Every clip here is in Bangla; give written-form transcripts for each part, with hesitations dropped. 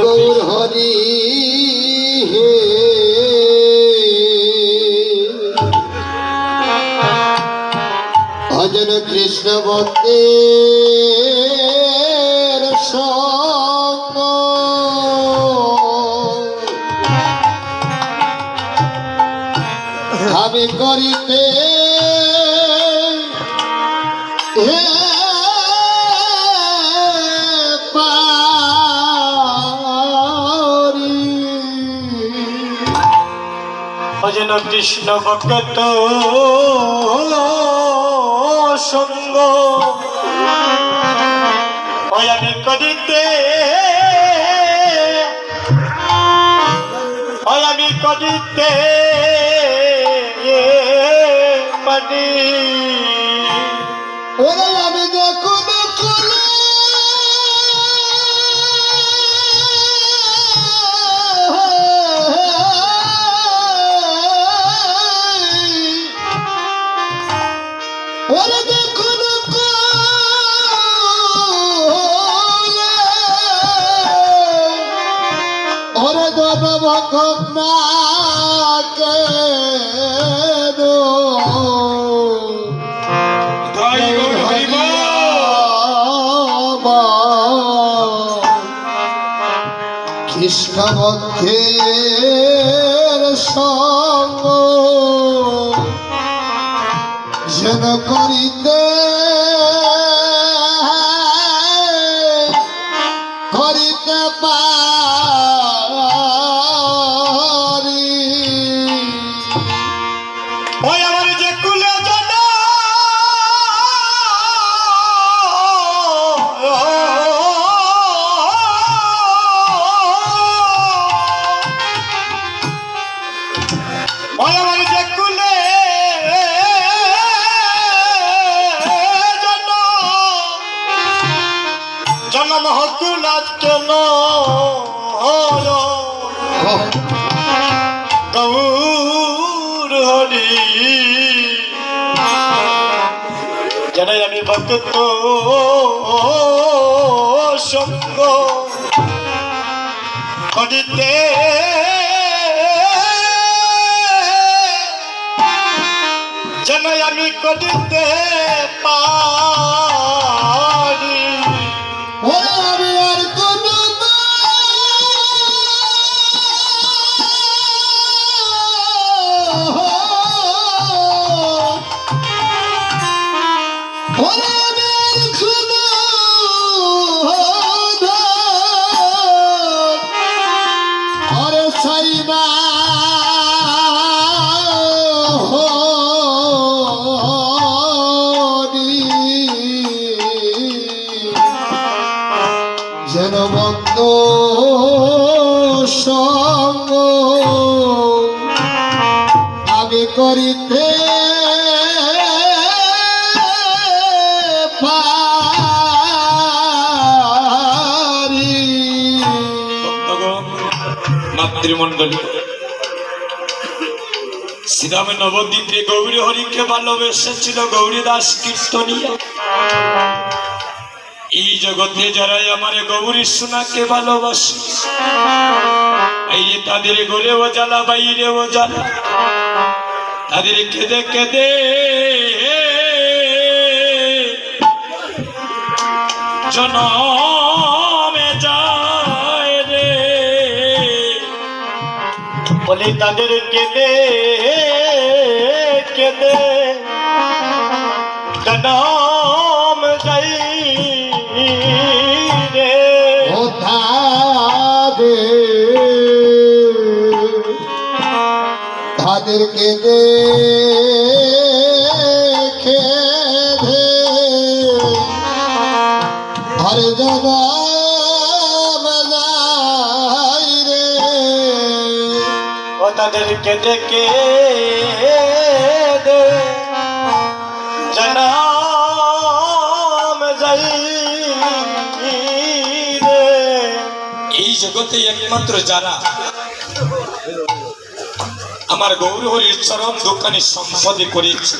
গৌর হরি হে ভজন কৃষ্ণ ভক্তের সঙ্গ আমি করিতে হে ভজন কৃষ্ণ ভক্ত সঙ্গ আমি করিতে আমি করিতে পারি ওরে আমি দেখো দেখো ওরে দেখো দেখো ওরে দাদা ভক্ত না কে দো কৃষ্ণ ভক্তের সঙ্গ যেন করিতে করিতে পারি ওই আমার যে কুলে জানা ওই আমার যে কুলে জন্ম হকুল কেন গৌর হরি জানাই আমি ভক্ত সঙ্গ করিতে জানাই আমি করিতে পারি ওরে আমি আর কোনো ওরে আমি আর কোনো ওরে সাইনা যেন বন্ধ সঙ্গ আমি করিতে পারি মাতৃমণ্ডলী শ্রীরামে নবদ্বীপে গৌরী হরিকে ভালোবেসেছিল গৌরী দাস কীর্তনিয়া। এই জগতে যারা আমার গৌরী সোনাকে ভালোবাসে এই যে তাদের ঘরেও জ্বালা বাইরেও জ্বালা, তাদের কেঁদে কেঁদে জনমে যায় রে বলে তাদের কেঁদে কেঁদে জনম যাই রে ও তাদেরকে দেখে হরে জনম যাই রে ও তাদেরকে দেখে জনম যাই রে। এই জগতে একমাত্র যারা আমার গৌর হরির চরম দোকানে সম্পদে করেছে।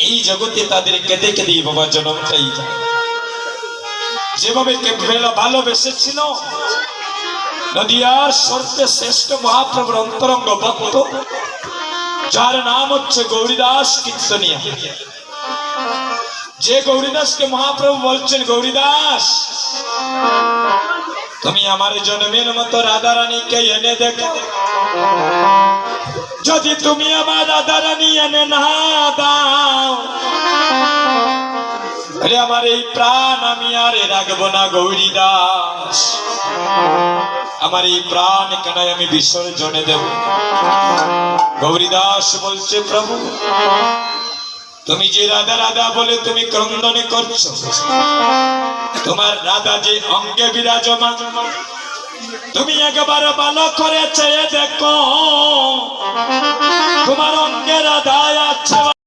এই জগতে তাদের কেঁদে কেঁদে বাবা জন্মটাই যায়। যেভাবে ভালোবেসেছিল নদিয়ার সর্বে শ্রেষ্ঠ মহাপ্রভুর অন্তরঙ্গ ভক্ত, যার নাম হচ্ছে গৌরীদাস কীর্তনিয়া। যে গৌরীদাসকে মহাপ্রভু বলছেন, গৌরীদাস তুমি আমার জন্মের মতো রাধা রানীকে এনে দেখো। যদি তুমি আমার রাধা রানী এনে না দাও, তাহলে আমার এই প্রাণ আমি আর রাখবো না গৌরীদাস। আমার এই প্রাণ কেন আমি বিসর্জনে দেব। গৌরীদাস বলছে, প্রভু তুমি যে রাধা রাধা বলে তুমি ক্রন্দনে করছো, তোমার রাধা যে অঙ্গে বিরাজমান, তুমি একবার ভালো করে চেয়ে দেখো তোমার অঙ্গে রাধা